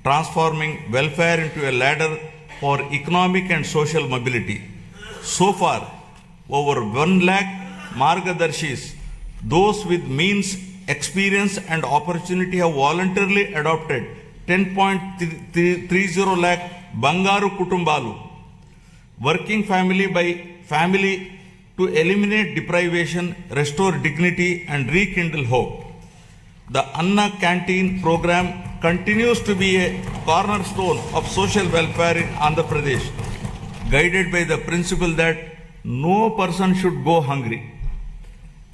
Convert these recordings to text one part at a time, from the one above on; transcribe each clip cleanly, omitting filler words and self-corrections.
transforming welfare into a ladder for economic and social mobility. So far, over 1 lakh Margadarshis, those with means, experience and opportunity have voluntarily adopted 10.30 lakh Bangaru Kutumbalu, working family by family to eliminate deprivation, restore dignity and rekindle hope. The Anna Canteen program continues to be a cornerstone of social welfare in Andhra Pradesh, guided by the principle that no person should go hungry.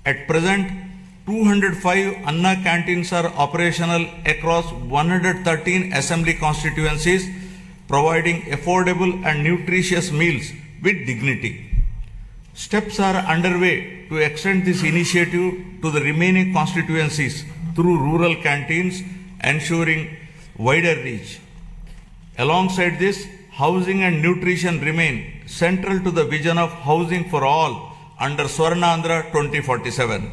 At present, 205 Anna canteens are operational across 113 assembly constituencies, providing affordable and nutritious meals with dignity. Steps are underway to extend this initiative to the remaining constituencies through rural canteens, ensuring wider reach. Alongside this, housing and nutrition remain central to the vision of housing for all under Swarnandhra 2047.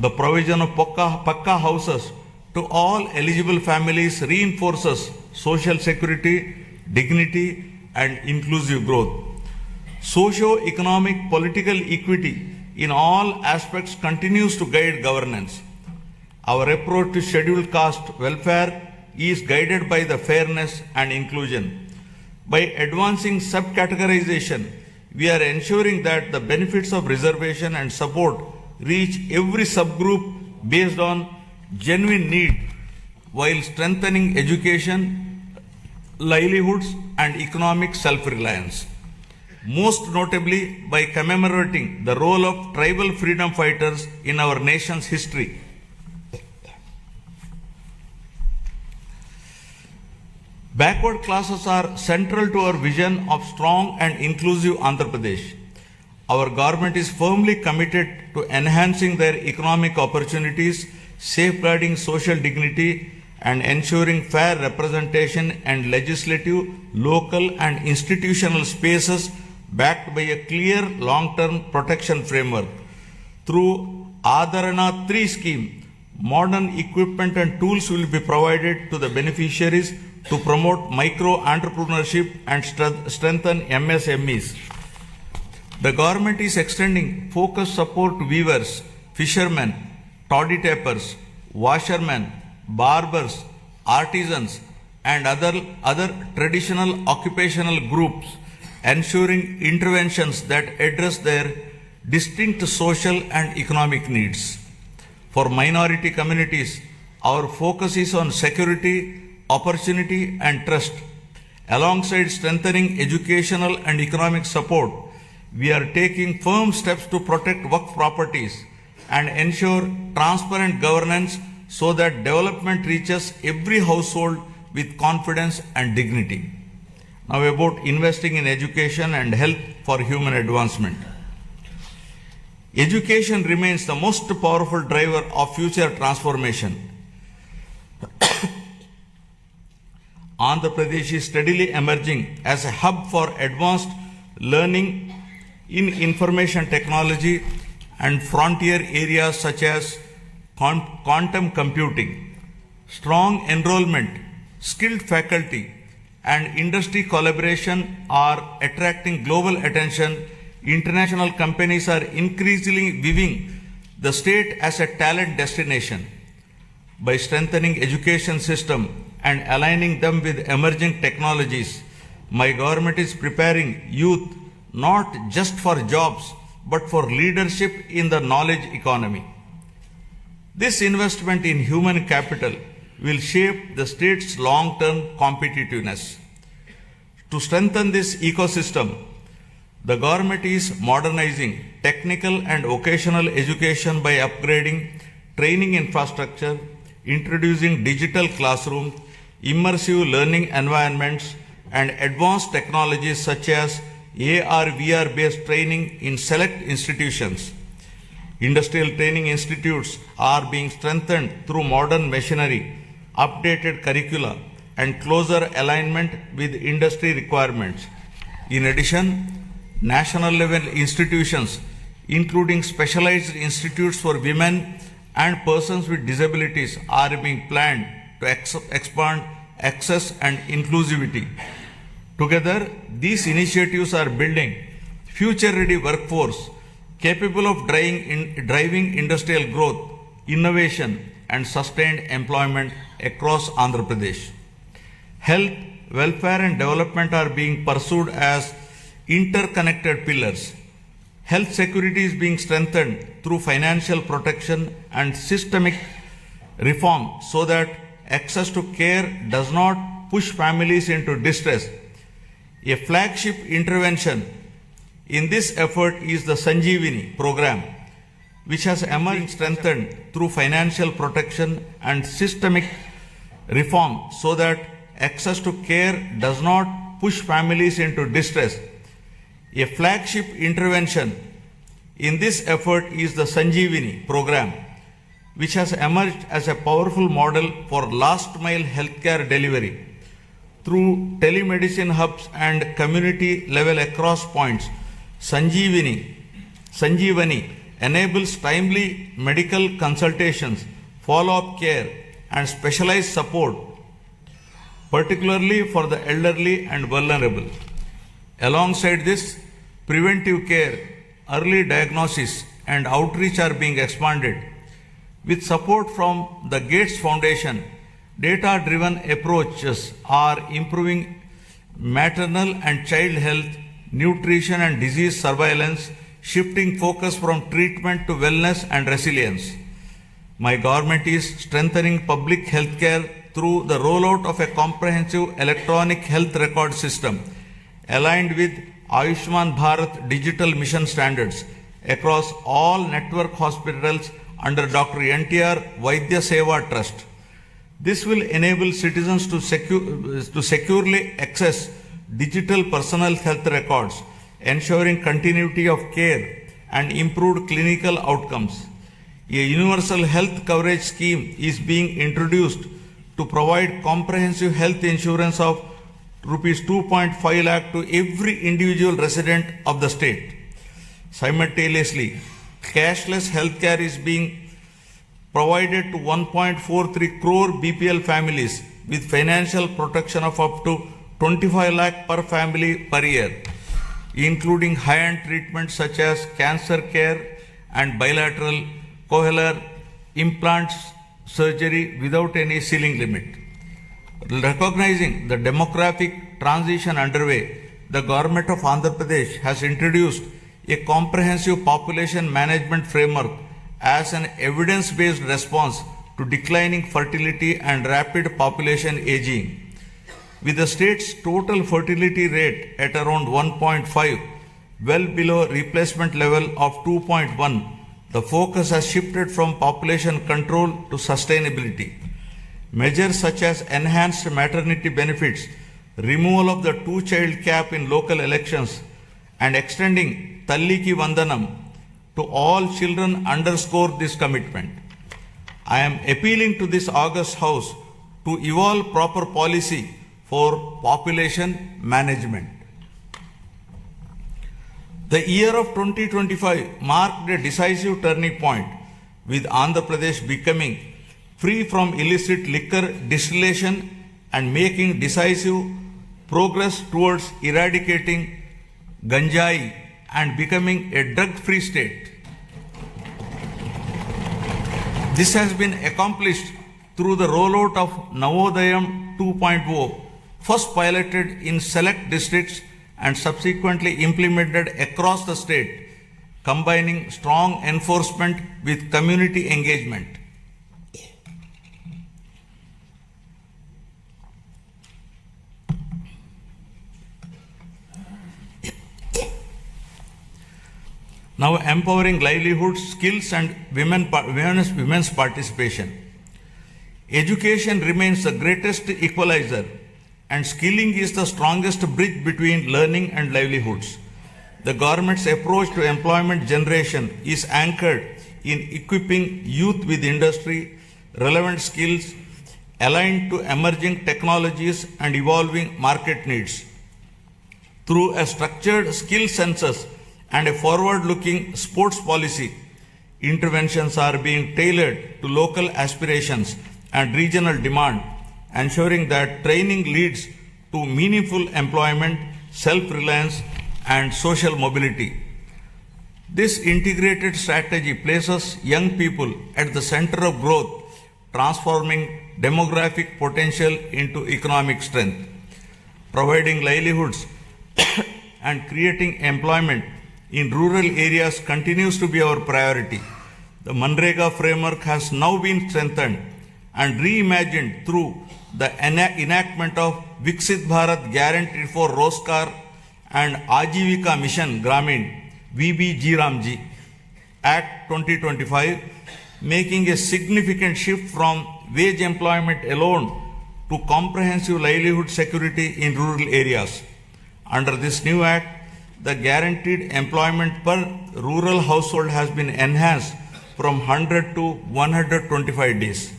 The provision of Pakka houses to all eligible families reinforces social security, dignity and inclusive growth. Socio-economic political equity in all aspects continues to guide governance. Our approach to scheduled caste welfare is guided by the fairness and inclusion. By advancing subcategorization, we are ensuring that the benefits of reservation and support reach every subgroup based on genuine need, while strengthening education, livelihoods and economic self-reliance. Most notably by commemorating the role of tribal freedom fighters in our nation's history. Backward classes are central to our vision of strong and inclusive Andhra Pradesh. Our government is firmly committed to enhancing their economic opportunities, safeguarding social dignity, and ensuring fair representation and legislative, local, and institutional spaces backed by a clear long-term protection framework. Through Adharana 3 scheme, modern equipment and tools will be provided to the beneficiaries to promote micro-entrepreneurship and strengthen MSMEs. The government is extending focused support to weavers, fishermen, toddy tappers, washermen, barbers, artisans, and other traditional occupational groups, ensuring interventions that address their distinct social and economic needs. For minority communities, our focus is on security, opportunity, and trust. Alongside strengthening educational and economic support, we are taking firm steps to protect Waqf properties and ensure transparent governance so that development reaches every household with confidence and dignity. Now about investing in education and health for human advancement. Education remains the most powerful driver of future transformation. Andhra Pradesh is steadily emerging as a hub for advanced learning in information technology and frontier areas such as quantum computing. Strong enrollment, skilled faculty, and industry collaboration are attracting global attention. International companies are increasingly viewing the state as a talent destination. By strengthening education system and aligning them with emerging technologies, my government is preparing youth not just for jobs, but for leadership in the knowledge economy. This investment in human capital will shape the state's long-term competitiveness. To strengthen this ecosystem, the government is modernizing technical and vocational education by upgrading training infrastructure, introducing digital classrooms, immersive learning environments, and advanced technologies such as AR/VR based training in select institutions. Industrial training institutes are being strengthened through modern machinery, updated curricula, and closer alignment with industry requirements. In addition, national level institutions, including specialized institutes for women and persons with disabilities, are being planned to expand access, and inclusivity. Together, these initiatives are building future-ready workforce capable of driving industrial growth, innovation, and sustained employment across Andhra Pradesh. Health, welfare, and development are being pursued as interconnected pillars. Health security is being strengthened through financial protection and systemic reform so that access to care does not push families into distress. A flagship intervention in this effort is the Sanjeevani program, which has emerged strengthened through financial protection and systemic reform so that access to care does not push families into distress. A flagship intervention in this effort is the Sanjeevani program, which has emerged as a powerful model for last mile healthcare delivery. Through telemedicine hubs and community level across points, Sanjeevani enables timely medical consultations, follow-up care, and specialized support, particularly for the elderly and vulnerable. Alongside this, preventive care, early diagnosis, and outreach are being expanded. With support from the Gates Foundation, data-driven approaches are improving maternal and child health, nutrition, and disease surveillance, shifting focus from treatment to wellness and resilience. My government is strengthening public health care through the rollout of a comprehensive electronic health record system aligned with Ayushman Bharat digital mission standards across all network hospitals under Dr. NTR Vaidya Seva Trust. This will enable citizens to securely access digital personal health records, ensuring continuity of care and improved clinical outcomes. A universal health coverage scheme is being introduced to provide comprehensive health insurance of Rs 2.5 lakh to every individual resident of the state. Simultaneously, cashless healthcare is being provided to 1.43 crore BPL families with financial protection of up to 25 lakh per family per year, including high-end treatments such as cancer care and bilateral cochlear implants surgery without any ceiling limit. Recognizing the demographic transition underway, the government of Andhra Pradesh has introduced a comprehensive population management framework as an evidence-based response to declining fertility and rapid population aging. With the state's total fertility rate at around 1.5, well below replacement level of 2.1, the focus has shifted from population control to sustainability. Measures such as enhanced maternity benefits, removal of the two-child cap in local elections, and extending Talliki Vandanam to all children underscore this commitment. I am appealing to this august House to evolve proper policy for population management. The year of 2025 marked a decisive turning point, with Andhra Pradesh becoming free from illicit liquor distillation and making decisive progress towards eradicating ganjai and becoming a drug-free state. This has been accomplished through the rollout of Navodayam 2.0, first piloted in select districts and subsequently implemented across the state, combining strong enforcement with community engagement. Now empowering livelihoods, skills, and women's participation. Education remains the greatest equalizer, and skilling is the strongest bridge between learning and livelihoods. The government's approach to employment generation is anchored in equipping youth with industry relevant skills aligned to emerging technologies and evolving market needs. Through a structured skill census and a forward-looking sports policy, interventions are being tailored to local aspirations and regional demand, ensuring that training leads to meaningful employment, self-reliance, and social mobility. This integrated strategy places young people at the center of growth, transforming demographic potential into economic strength. Providing livelihoods and creating employment in rural areas continues to be our priority. The Manrega framework has now been strengthened and reimagined through the enactment of Viksit Bharat Guarantee for Roskar and Ajivika Mission Gramin VBG Act 2025, making a significant shift from wage employment alone to comprehensive livelihood security in rural areas. Under this new act, the guaranteed employment per rural household has been enhanced from 100 to 125 days.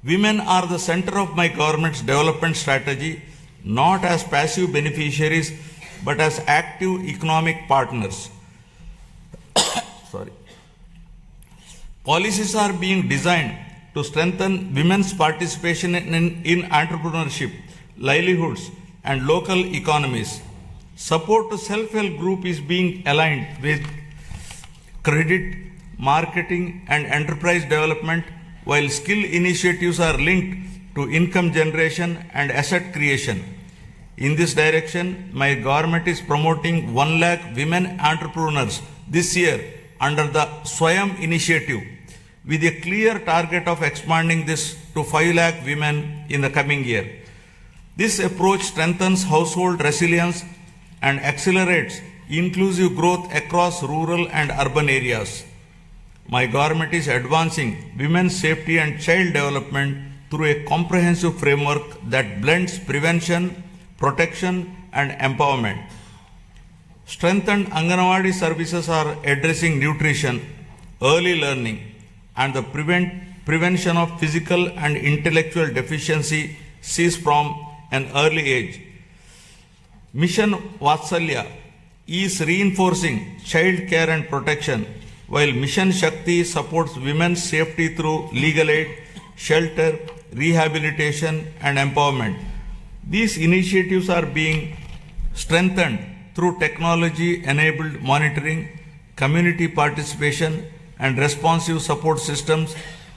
Women are the center of my government's development strategy, not as passive beneficiaries, but as active economic partners. Policies are being designed to strengthen women's participation in entrepreneurship, livelihoods, and local economies. Support to self-help group is being aligned with credit, marketing, and enterprise development, while skill initiatives are linked to income generation and asset creation. In this direction, my government is promoting 1 lakh women entrepreneurs this year under the Swayam initiative, with a clear target of expanding this to 5 lakh women in the coming year. This approach strengthens household resilience and accelerates inclusive growth across rural and urban areas. My government is advancing women's safety and child development through a comprehensive framework that blends prevention, protection, and empowerment. Strengthened Anganwadi services are addressing nutrition, early learning, and the prevention of physical and intellectual deficiencies from an early age. Mission Vatsalya is reinforcing child care and protection, while Mission Shakti supports women's safety through legal aid, shelter, rehabilitation, and empowerment. These initiatives are being strengthened through technology-enabled monitoring, community participation, and responsive support systems,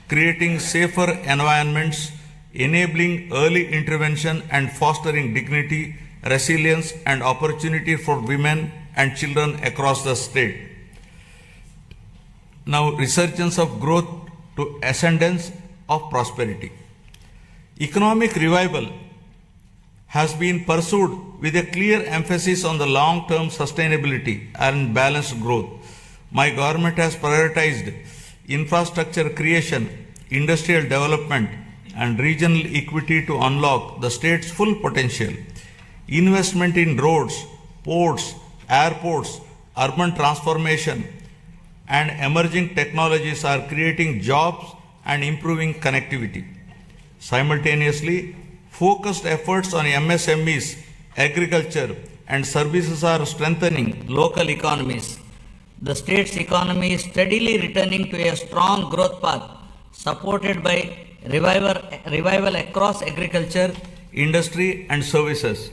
creating safer environments, enabling early intervention, and fostering dignity, resilience, and opportunity for women and children across the state. Now, resurgence of growth to ascendance of prosperity. Economic revival has been pursued with a clear emphasis on the long-term sustainability and balanced growth. My government has prioritized infrastructure creation, industrial development, and regional equity to unlock the state's full potential. Investment in roads, ports, airports, urban transformation, and emerging technologies are creating jobs and improving connectivity. Simultaneously, focused efforts on MSMEs, agriculture, and services are strengthening local economies. The state's economy is steadily returning to a strong growth path, supported by revival across agriculture, industry, and services.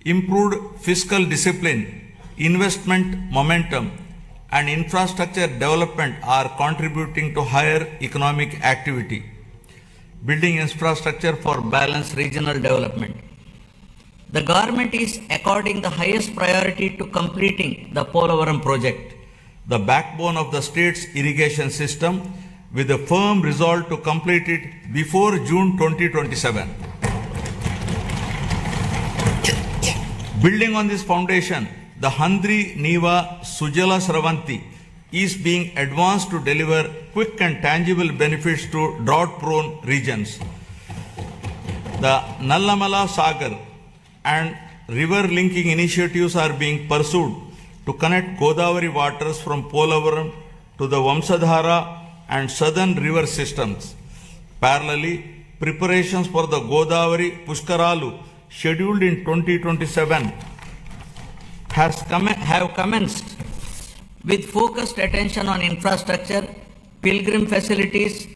Improved fiscal discipline, investment momentum, and infrastructure development are contributing to higher economic activity. Building infrastructure for balanced regional development. The government is according the highest priority to completing the Polavaram project, the backbone of the state's irrigation system, with a firm resolve to complete it before June 2027. Building on this foundation, the Handri Neva Sujala Sravanti is being advanced to deliver quick and tangible benefits to drought-prone regions. The Nallamala Sagar and river linking initiatives are being pursued to connect Godavari waters from Polavaram to the Vamsadhara and southern river systems. Parallelly, preparations for the Godavari Pushkaralu scheduled in 2027 have commenced with focused attention on infrastructure, pilgrim facilities,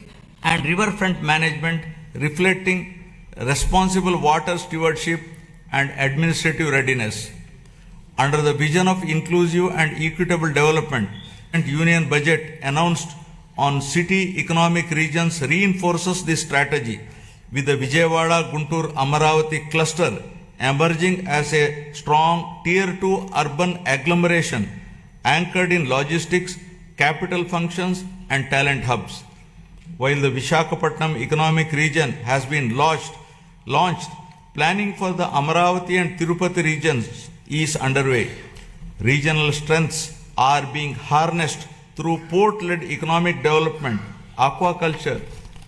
and riverfront management, reflecting responsible water stewardship and administrative readiness. Under the vision of inclusive and equitable development, and Union budget announced on city economic regions reinforces this strategy, with the Vijayawada Guntur Amaravati cluster emerging as a strong Tier 2 urban agglomeration anchored in logistics, capital functions, and talent hubs. While the Vishakhapatnam economic region has been launched, planning for the Amaravati and Tirupati regions is underway. Regional strengths are being harnessed through port-led economic development, aquaculture,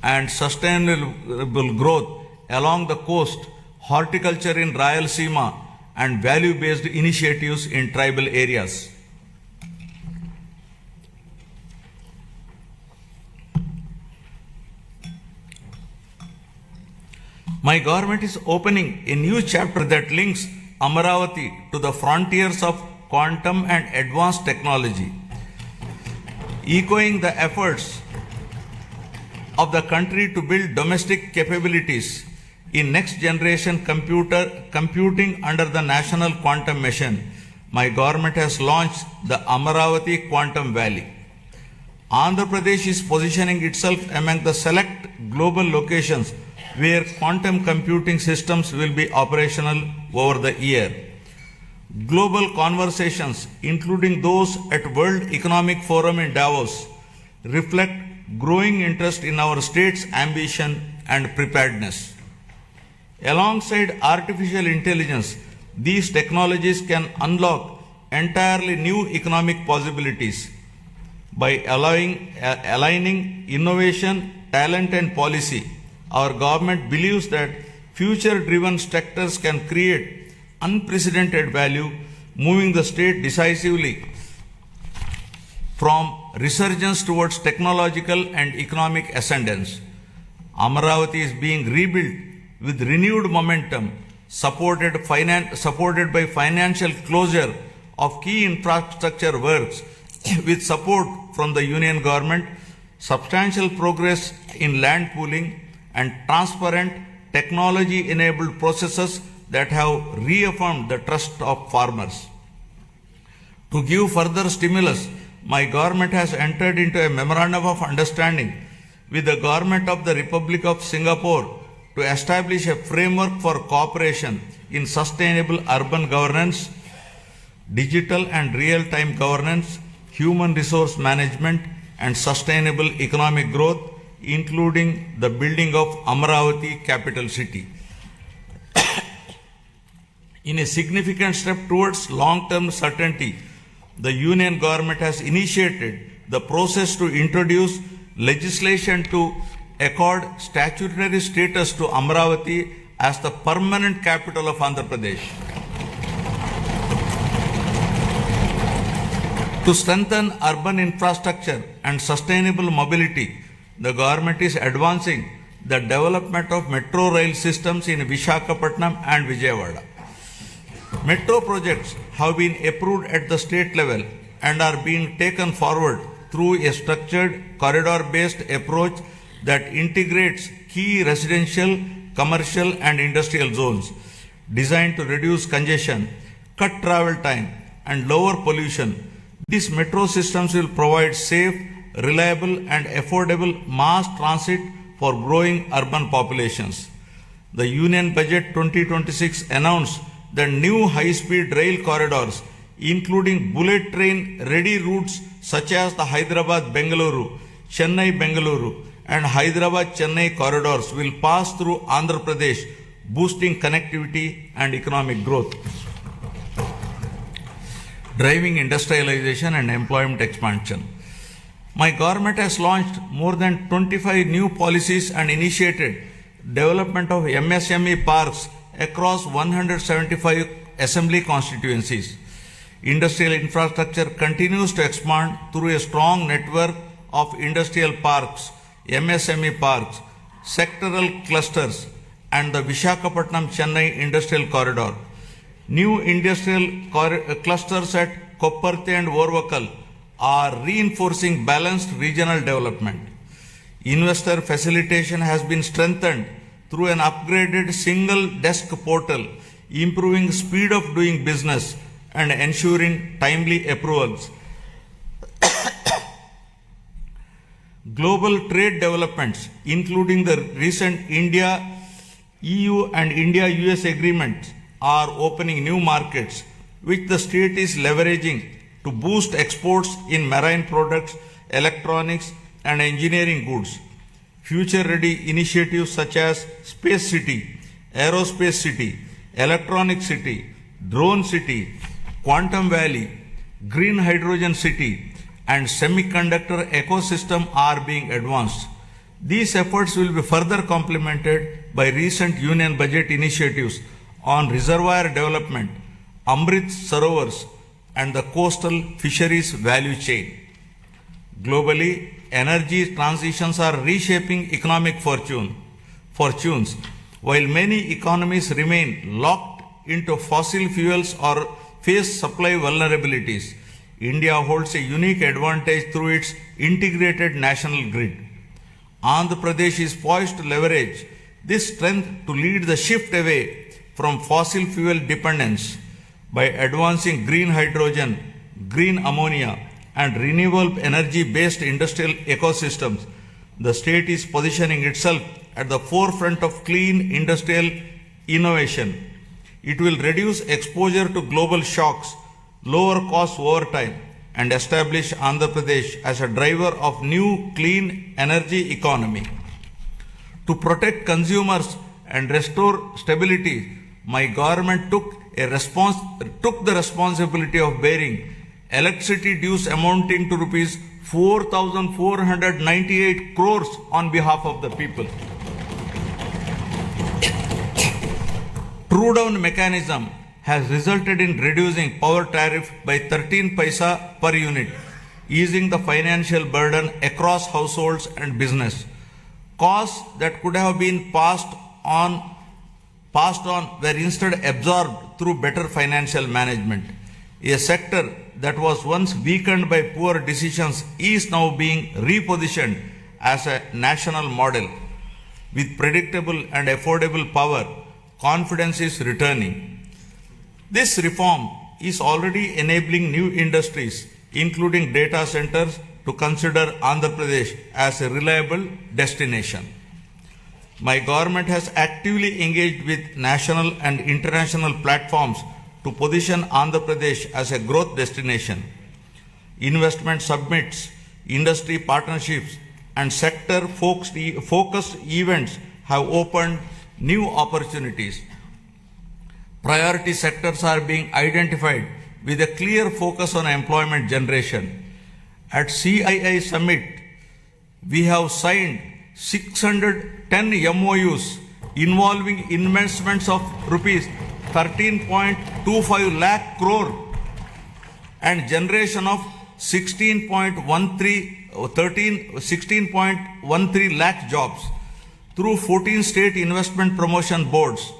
and sustainable growth along the coast, horticulture in Rayalaseema, and value-based initiatives in tribal areas. My government is opening a new chapter that links Amaravati to the frontiers of quantum and advanced technology, echoing the efforts of the country to build domestic capabilities in next generation computing under the National Quantum Mission. My government has launched the Amaravati Quantum Valley. Andhra Pradesh is positioning itself among the select global locations where quantum computing systems will be operational over the year. Global conversations, including those at World Economic Forum in Davos, reflect growing interest in our state's ambition and preparedness. Alongside artificial intelligence, these technologies can unlock entirely new economic possibilities. By aligning innovation, talent, and policy, our government believes that future-driven sectors can create unprecedented value, moving the state decisively from resurgence towards technological and economic ascendance. Amaravati is being rebuilt with renewed momentum, supported by financial closure of key infrastructure works with support from the Union government, substantial progress in land pooling, and transparent technology-enabled processes that have reaffirmed the trust of farmers. To give further stimulus, my government has entered into a memorandum of understanding with the government of the Republic of Singapore to establish a framework for cooperation in sustainable urban governance, digital and real-time governance, human resource management, and sustainable economic growth, including the building of Amaravati capital city. In a significant step towards long-term certainty, the Union government has initiated the process to introduce legislation to accord statutory status to Amaravati as the permanent capital of Andhra Pradesh. To strengthen urban infrastructure and sustainable mobility, the government is advancing the development of metro rail systems in Vishakhapatnam and Vijayawada. Metro projects have been approved at the state level and are being taken forward through a structured corridor-based approach that integrates key residential, commercial, and industrial zones designed to reduce congestion, cut travel time, and lower pollution. These metro systems will provide safe, reliable, and affordable mass transit for growing urban populations. The Union Budget 2026 announced the new high-speed rail corridors, including bullet train-ready routes such as the Hyderabad-Bengaluru, Chennai-Bengaluru, and Hyderabad-Chennai corridors will pass through Andhra Pradesh, boosting connectivity and economic growth, driving industrialization and employment expansion. My government has launched more than 25 new policies and initiated development of MSME parks across 175 assembly constituencies. Industrial infrastructure continues to expand through a strong network of industrial parks, MSME parks, sectoral clusters, and the Vishakhapatnam-Chennai Industrial Corridor. New industrial clusters at Kopparthi and Orvakal are reinforcing balanced regional development. Investor facilitation has been strengthened through an upgraded single desk portal, improving speed of doing business and ensuring timely approvals. Global trade developments, including the recent India-EU and India-US agreements, are opening new markets, which the state is leveraging to boost exports in marine products, electronics, and engineering goods. Future-ready initiatives such as Space City, Aerospace City, Electronic City, Drone City, Quantum Valley, Green Hydrogen City, and semiconductor ecosystem are being advanced. These efforts will be further complemented by recent union budget initiatives on reservoir development, Amrit Sarovars, and the coastal fisheries value chain. Globally, energy transitions are reshaping economic fortunes. While many economies remain locked into fossil fuels or face supply vulnerabilities, India holds a unique advantage through its integrated national grid. Andhra Pradesh is poised to leverage this strength to lead the shift away from fossil fuel dependence by advancing green hydrogen, green ammonia, and renewable energy-based industrial ecosystems. The state is positioning itself at the forefront of clean industrial innovation. It will reduce exposure to global shocks, lower costs over time, and establish Andhra Pradesh as a driver of new clean energy economy. To protect consumers and restore stability, my government took the responsibility of bearing electricity dues amounting to rupees 4,498 crores on behalf of the people. True down mechanism has resulted in reducing power tariff by 13 paisa per unit, easing the financial burden across households and business. Costs that could have been passed on were instead absorbed through better financial management. A sector that was once weakened by poor decisions is now being repositioned as a national model. With predictable and affordable power, confidence is returning. This reform is already enabling new industries, including data centers, to consider Andhra Pradesh as a reliable destination. My government has actively engaged with national and international platforms to position Andhra Pradesh as a growth destination. Investment summits, industry partnerships, and sector-focused events have opened new opportunities. Priority sectors are being identified with a clear focus on employment generation. At CII Summit, we have signed 610 MOUs involving investments of rupees 13.25 lakh crore and generation of 16.13 lakh jobs through 14 state investment promotion boards.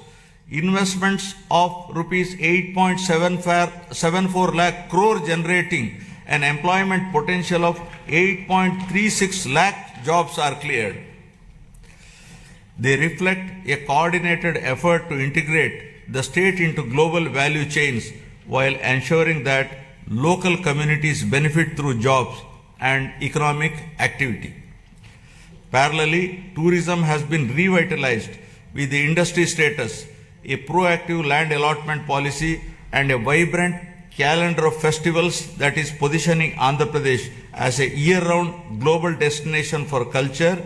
Investments of rupees 8.74 lakh crore generating an employment potential of 8.36 lakh jobs are cleared. They reflect a coordinated effort to integrate the state into global value chains while ensuring that local communities benefit through jobs and economic activity. Parallelly, tourism has been revitalized with the industry status, a proactive land allotment policy, and a vibrant calendar of festivals that is positioning Andhra Pradesh as a year-round global destination for culture,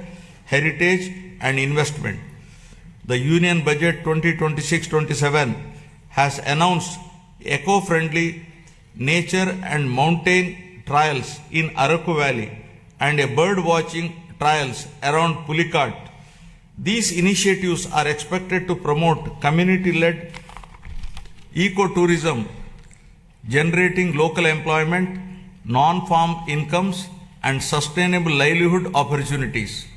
heritage, and investment. The Union Budget 2026-27 has announced eco-friendly nature and mountain trials in Araku Valley and a bird watching trials around Pulikat. These initiatives are expected to promote community-led ecotourism, generating local employment, non-farm incomes, and sustainable livelihood opportunities.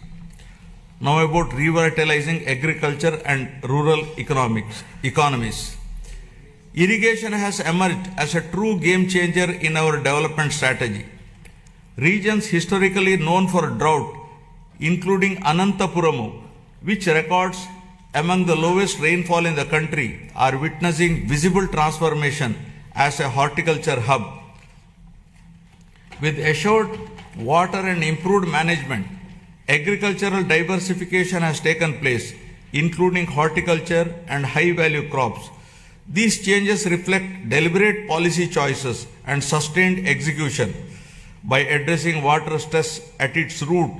Now about revitalizing agriculture and rural economies. Irrigation has emerged as a true game changer in our development strategy. Regions historically known for drought, including Anantapuramu, which records among the lowest rainfall in the country, are witnessing visible transformation as a horticulture hub. With assured water and improved management, agricultural diversification has taken place, including horticulture and high-value crops. These changes reflect deliberate policy choices and sustained execution. By addressing water stress at its root,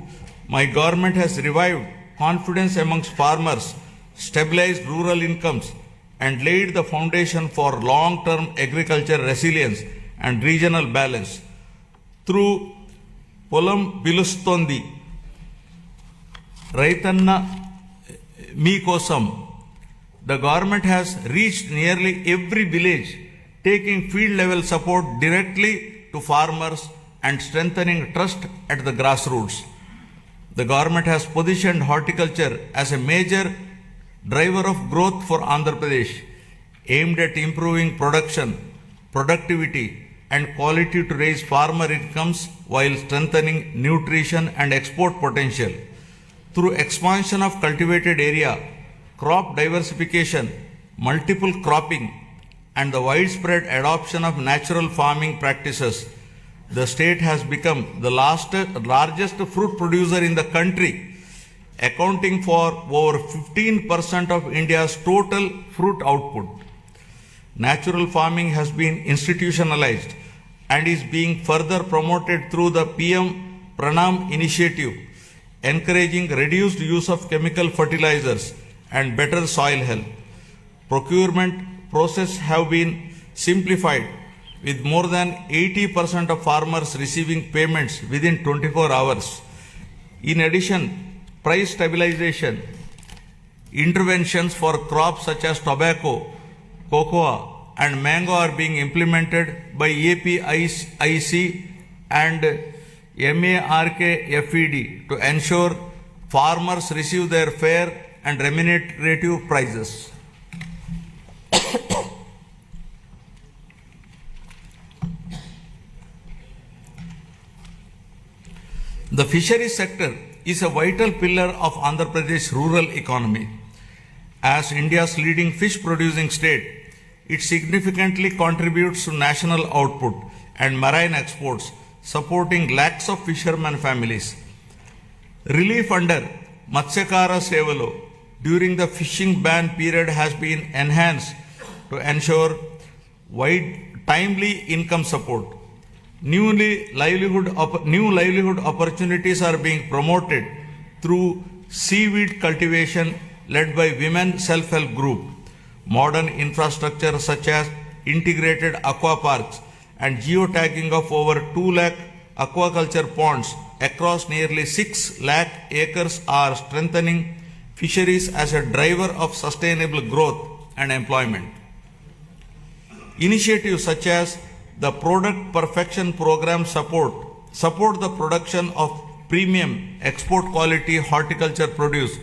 my government has revived confidence amongst farmers, stabilized rural incomes, and laid the foundation for long-term agriculture resilience and regional balance. Through Polam Bilustondi, Raitanna Meekosam, the government has reached nearly every village, taking field level support directly to farmers and strengthening trust at the grassroots. The government has positioned horticulture as a major driver of growth for Andhra Pradesh, aimed at improving production, productivity, and quality to raise farmer incomes while strengthening nutrition and export potential. Through expansion of cultivated area, crop diversification, multiple cropping, and the widespread adoption of natural farming practices, the state has become the largest fruit producer in the country, accounting for over 15% of India's total fruit output. Natural farming has been institutionalized and is being further promoted through the PM Pranam initiative, encouraging reduced use of chemical fertilizers and better soil health. Procurement processes have been simplified, with more than 80% of farmers receiving payments within 24 hours. In addition, price stabilization interventions for crops such as tobacco, cocoa, and mango are being implemented by APIC and MARKFED to ensure farmers receive their fair and remunerative prices. The fisheries sector is a vital pillar of Andhra Pradesh rural economy. As India's leading fish producing state, it significantly contributes to national output and marine exports, supporting lakhs of fishermen families. Relief under Matsyakara Sevalo during the fishing ban period has been enhanced to ensure timely income support. New livelihood opportunities are being promoted through seaweed cultivation led by women self-help group, modern infrastructure such as integrated aqua parks and geotagging of over 2 lakh aquaculture ponds across nearly 6 lakh acres are strengthening fisheries as a driver of sustainable growth and employment. Initiatives such as the Product Perfection Program support the production of premium export quality horticulture produce,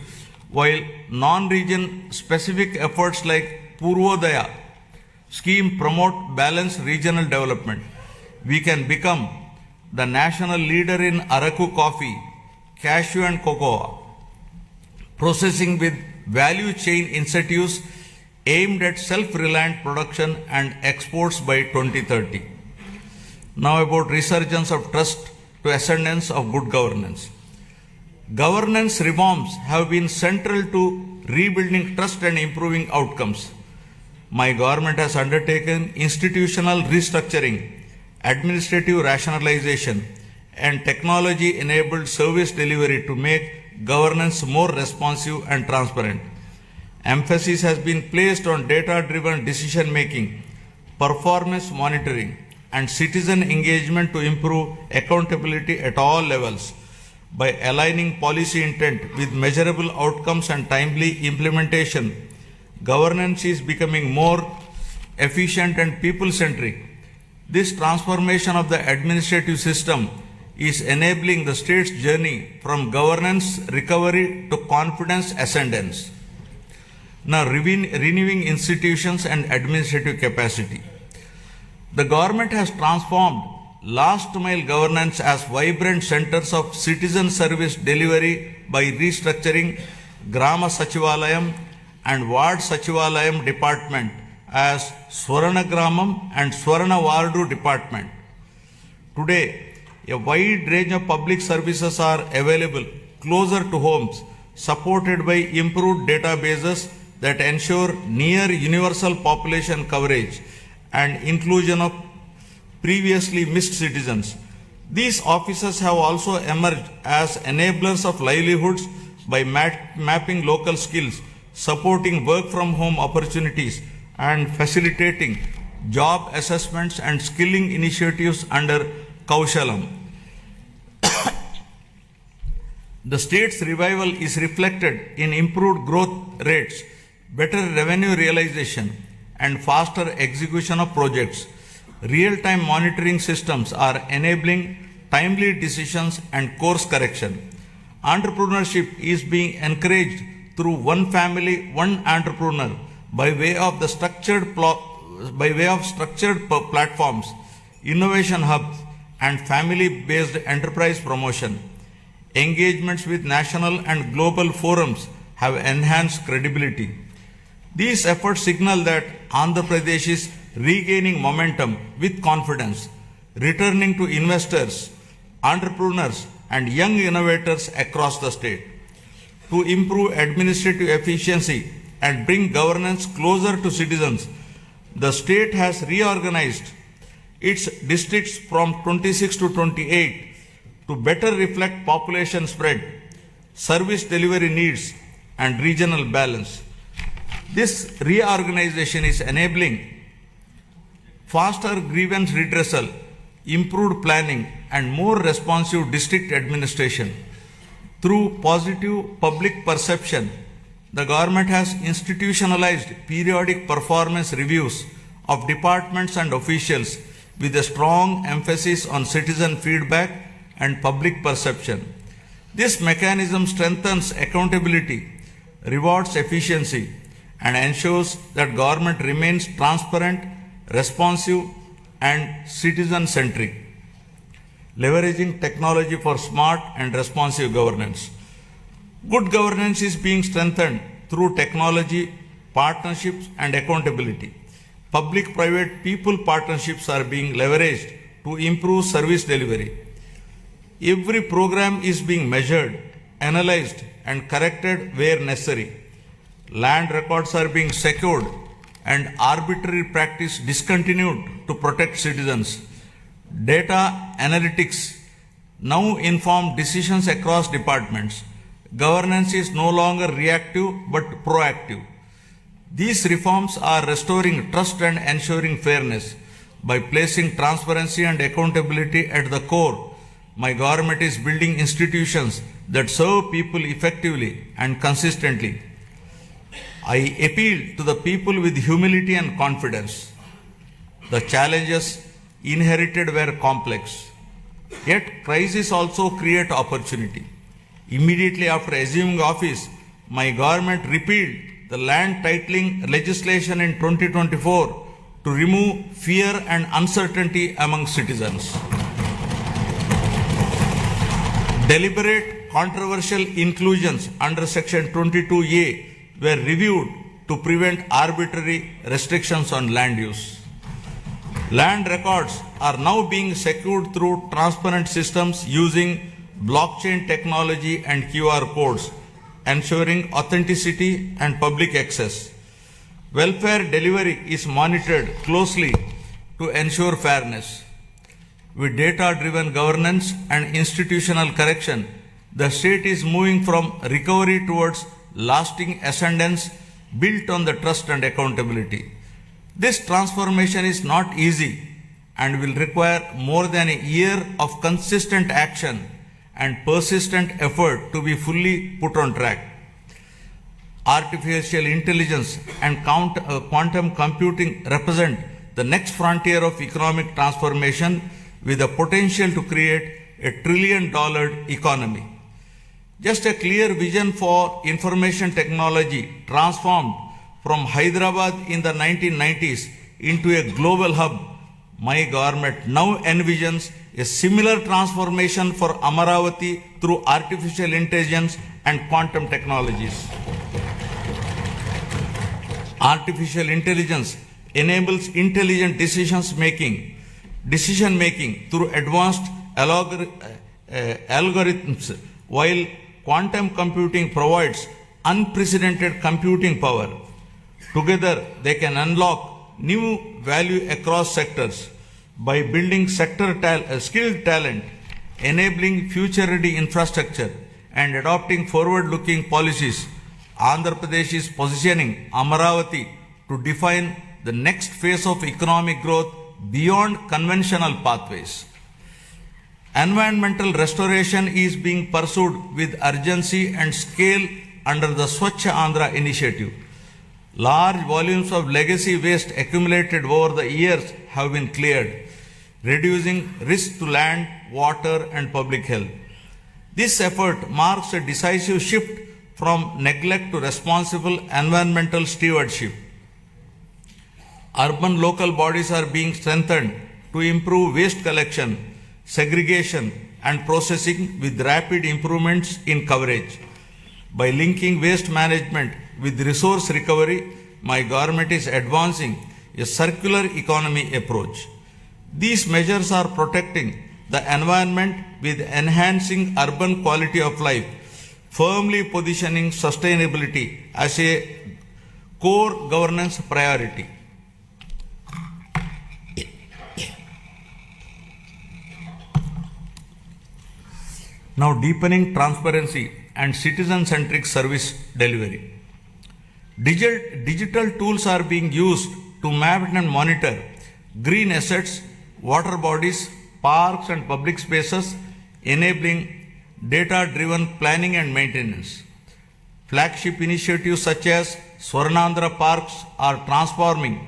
while non-region specific efforts like Purvodaya scheme promote balanced regional development. We can become the national leader in Araku coffee, cashew and cocoa processing with value chain incentives aimed at self-reliant production and exports by 2030. Now about resurgence of trust to ascendance of good governance. Governance reforms have been central to rebuilding trust and improving outcomes. My government has undertaken institutional restructuring, administrative rationalization, and technology-enabled service delivery to make governance more responsive and transparent. Emphasis has been placed on data-driven decision-making, performance monitoring, and citizen engagement to improve accountability at all levels. By aligning policy intent with measurable outcomes and timely implementation, governance is becoming more efficient and people-centric. This transformation of the administrative system is enabling the state's journey from governance recovery to confidence ascendance. Now, renewing institutions and administrative capacity. The government has transformed last mile governance as vibrant centers of citizen service delivery by restructuring Grama Sachivalayam and Ward Sachivalayam department as Swarana Gramam and Swarana Wardu department. Today, a wide range of public services are available closer to homes, supported by improved databases that ensure near universal population coverage and inclusion of previously missed citizens. These offices have also emerged as enablers of livelihoods by mapping local skills, supporting work from home opportunities, and facilitating job assessments and skilling initiatives under Kaushalam. The state's revival is reflected in improved growth rates, better revenue realization, and faster execution of projects. Real-time monitoring systems are enabling timely decisions and course correction. Entrepreneurship is being encouraged through one family, one entrepreneur by way of structured platforms, innovation hubs, and family-based enterprise promotion. Engagements with national and global forums have enhanced credibility. These efforts signal that Andhra Pradesh is regaining momentum with confidence, returning to investors, entrepreneurs, and young innovators across the state. To improve administrative efficiency and bring governance closer to citizens, the state has reorganized its districts from 26 to 28 to better reflect population spread, service delivery needs, and regional balance. This reorganization is enabling faster grievance redressal, improved planning, and more responsive district administration. Through positive public perception, the government has institutionalized periodic performance reviews of departments and officials with a strong emphasis on citizen feedback and public perception. This mechanism strengthens accountability, rewards efficiency, and ensures that government remains transparent, responsive, and citizen-centric, leveraging technology for smart and responsive governance. Good governance is being strengthened through technology, partnerships, and accountability. Public-private people partnerships are being leveraged to improve service delivery. Every program is being measured, analyzed, and corrected where necessary. Land records are being secured and arbitrary practice discontinued to protect citizens. Data analytics now inform decisions across departments. Governance is no longer reactive but proactive. These reforms are restoring trust and ensuring fairness. By placing transparency and accountability at the core, my government is building institutions that serve people effectively and consistently. I appeal to the people with humility and confidence. The challenges inherited were complex, yet crises also create opportunity. Immediately after assuming office, my government repealed the land titling legislation in 2024 to remove fear and uncertainty among citizens. Deliberate controversial inclusions under Section 22A were reviewed to prevent arbitrary restrictions on land use. Land records are now being secured through transparent systems using blockchain technology and QR codes, ensuring authenticity and public access. Welfare delivery is monitored closely to ensure fairness. With data-driven governance and institutional correction, the state is moving from recovery towards lasting ascendance built on the trust and accountability. This transformation is not easy and will require more than a year of consistent action and persistent effort to be fully put on track. Artificial intelligence and quantum computing represent the next frontier of economic transformation with the potential to create a $1 trillion economy. Just a clear vision for information technology transformed from Hyderabad in the 1990s into a global hub my government now envisions a similar transformation for Amaravati through artificial intelligence and quantum technologies. Artificial intelligence enables intelligent decision making through advanced algorithms, while quantum computing provides unprecedented computing power. Together, they can unlock new value across sectors by building skilled talent, enabling future-ready infrastructure, and adopting forward-looking policies. Andhra Pradesh is positioning Amaravati to define the next phase of economic growth beyond conventional pathways. Environmental restoration is being pursued with urgency and scale under the Swachh Andhra initiative. Large volumes of legacy waste accumulated over the years have been cleared, reducing risk to land, water, and public health. This effort marks a decisive shift from neglect to responsible environmental stewardship. Urban local bodies are being strengthened to improve waste collection, segregation, and processing with rapid improvements in coverage. By linking waste management with resource recovery, my government is advancing a circular economy approach. These measures are protecting the environment with enhancing urban quality of life, firmly positioning sustainability as a core governance priority. Now, deepening transparency and citizen-centric service delivery. Digital tools are being used to map and monitor green assets, water bodies, parks, and public spaces, enabling data-driven planning and maintenance. Flagship initiatives such as Swarnandhra Parks are transforming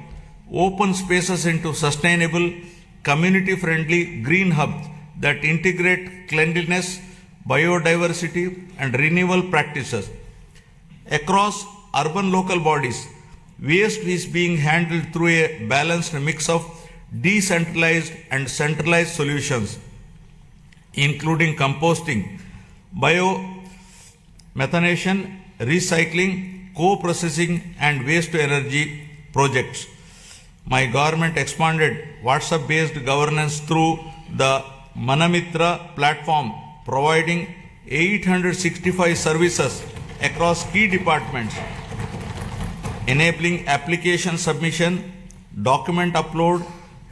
open spaces into sustainable, community-friendly green hubs that integrate cleanliness, biodiversity, and renewal practices. Across urban local bodies, waste is being handled through a balanced mix of decentralized and centralized solutions, including composting, biomethanation, recycling, co-processing, and waste-to-energy projects. My government expanded WhatsApp-based governance through the Manamitra platform, providing 865 services across key departments, enabling application submission, document upload,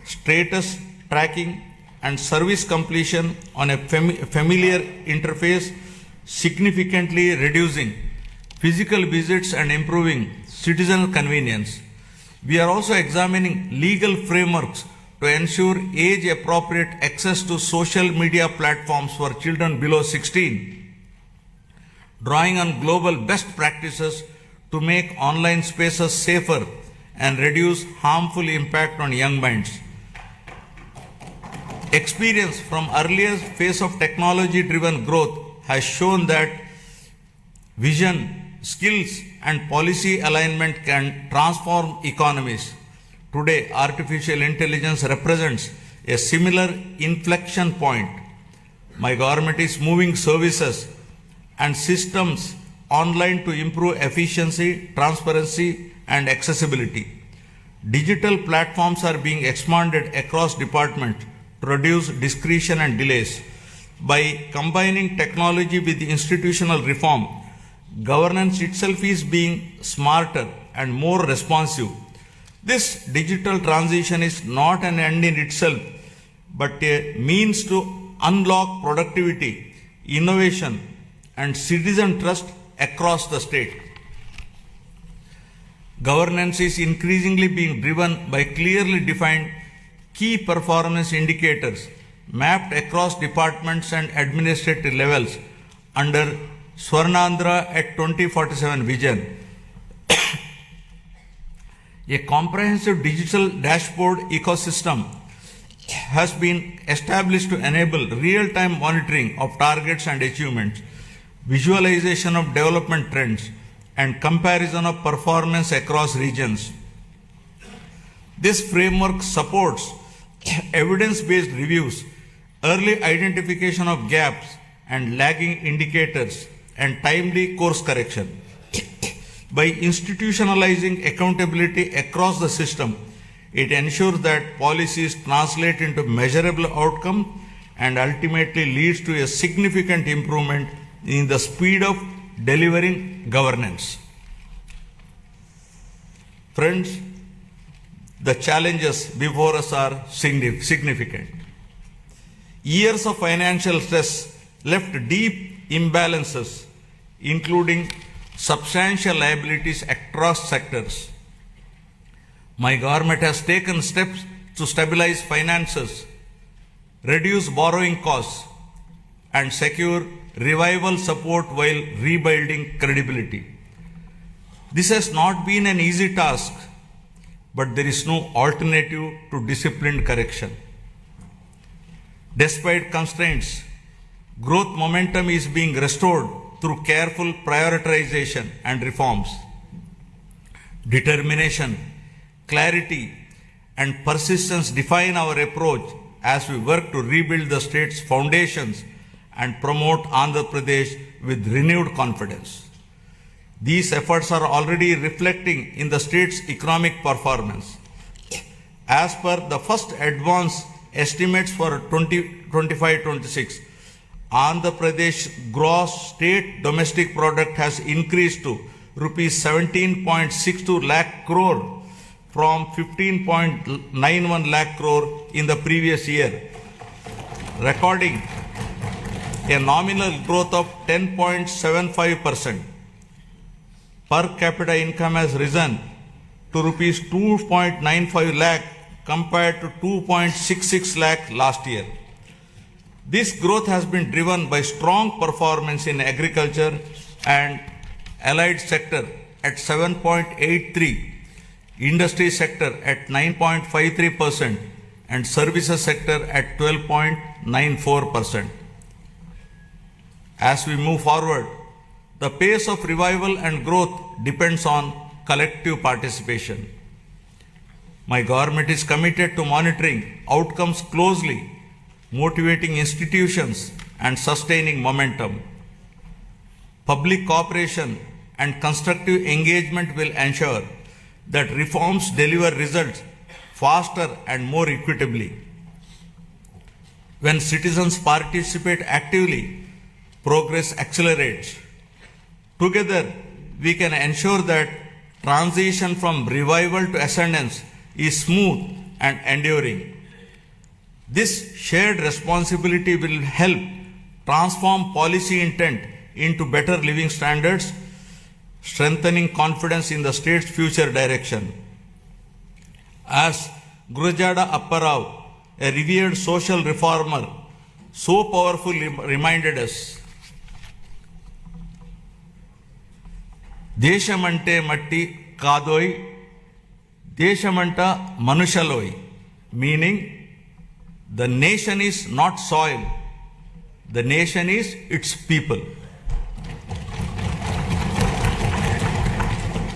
status tracking, and service completion on a familiar interface, significantly reducing physical visits and improving citizen convenience. We are also examining legal frameworks to ensure age-appropriate access to social media platforms for children below 16, drawing on global best practices to make online spaces safer and reduce harmful impact on young minds. Experience from earlier phase of technology-driven growth has shown that vision, skills, and policy alignment can transform economies. Today, artificial intelligence represents a similar inflection point. My government is moving services and systems online to improve efficiency, transparency, and accessibility. Digital platforms are being expanded across departments to reduce discretion and delays. By combining technology with institutional reform, governance itself is being smarter and more responsive. This digital transition is not an end in itself, but a means to unlock productivity, innovation, and citizen trust across the state. Governance is increasingly being driven by clearly defined key performance indicators mapped across departments and administrative levels under Swarnandhra at 2047 vision. A comprehensive digital dashboard ecosystem has been established to enable real-time monitoring of targets and achievements, visualization of development trends, and comparison of performance across regions. This framework supports evidence-based reviews, early identification of gaps and lagging indicators, and timely course correction. By institutionalizing accountability across the system, it ensures that policies translate into measurable outcome and ultimately leads to a significant improvement in the speed of delivering governance. Friends, the challenges before us are significant. Years of financial stress left deep imbalances, including substantial liabilities across sectors. My government has taken steps to stabilize finances, reduce borrowing costs, and secure revival support while rebuilding credibility. This has not been an easy task, but there is no alternative to disciplined correction. Despite constraints, growth momentum is being restored through careful prioritization and reforms. Determination, clarity, and persistence define our approach as we work to rebuild the state's foundations and promote Andhra Pradesh with renewed confidence. These efforts are already reflecting in the state's economic performance. As per the first advance estimates for 2025-26, Andhra Pradesh gross state domestic product has increased to rupees 17.62 lakh crore from 15.91 lakh crore in the previous year, recording a nominal growth of 10.75%. Per capita income has risen to rupees 2.95 lakh compared to 2.66 lakh last year. This growth has been driven by strong performance in agriculture and allied sector at 7.83, industry sector at 9.53%, and services sector at 12.94%. As we move forward, the pace of revival and growth depends on collective participation. My government is committed to monitoring outcomes closely, motivating institutions, and sustaining momentum. Public cooperation and constructive engagement will ensure that reforms deliver results faster and more equitably. When citizens participate actively, progress accelerates. Together, we can ensure that transition from revival to ascendance is smooth and enduring. This shared responsibility will help transform policy intent into better living standards, strengthening confidence in the state's future direction. As Gurujada Apparao, a revered social reformer, so powerfully reminded us, దేశమంటే మట్టి కాదోయ్ దేశమంట మనుషలోయ్, meaning the nation is not soil, the nation is its people.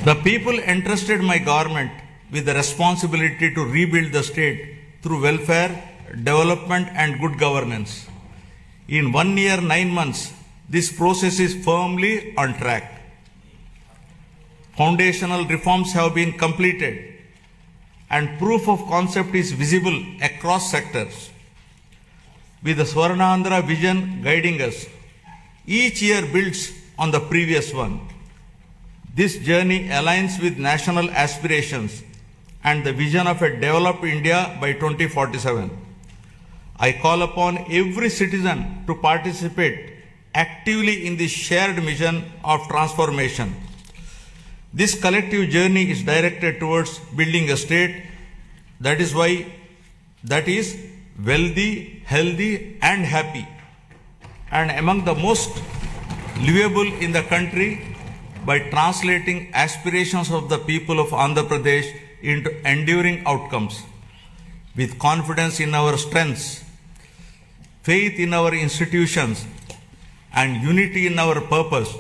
The people entrusted my government with the responsibility to rebuild the state through welfare, development, and good governance. In 1 year, 9 months, this process is firmly on track. Foundational reforms have been completed and proof of concept is visible across sectors. With the Swarnandhra vision guiding us, each year builds on the previous one. This journey aligns with national aspirations and the vision of a developed India by 2047. I call upon every citizen to participate actively in this shared mission of transformation. This collective journey is directed towards building a state that is wealthy, healthy, and happy, and among the most livable in the country by translating aspirations of the people of Andhra Pradesh into enduring outcomes. With confidence in our strengths, faith in our institutions, and unity in our purpose,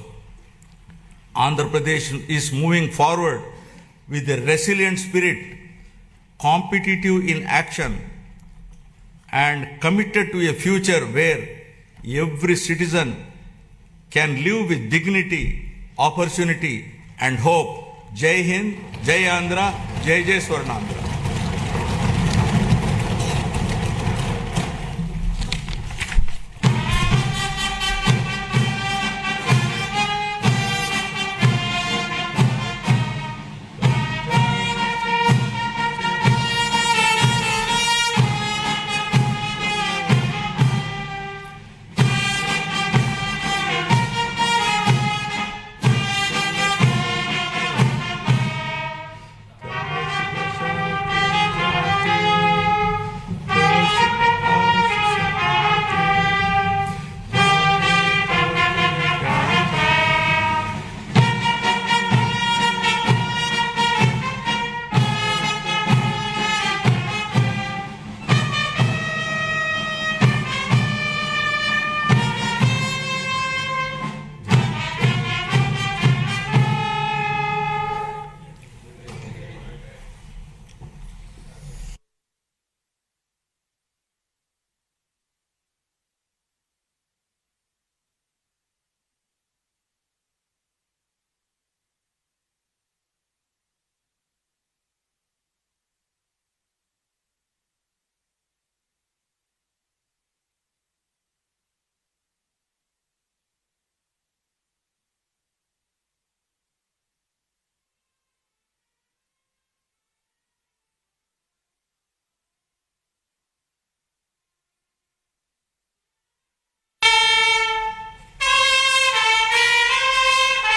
Andhra Pradesh is moving forward with a resilient spirit, competitive in action, and committed to a future where every citizen can live with dignity, opportunity and hope. Jai Hind, Jai Andhra, Jai Jai Swarnandhra.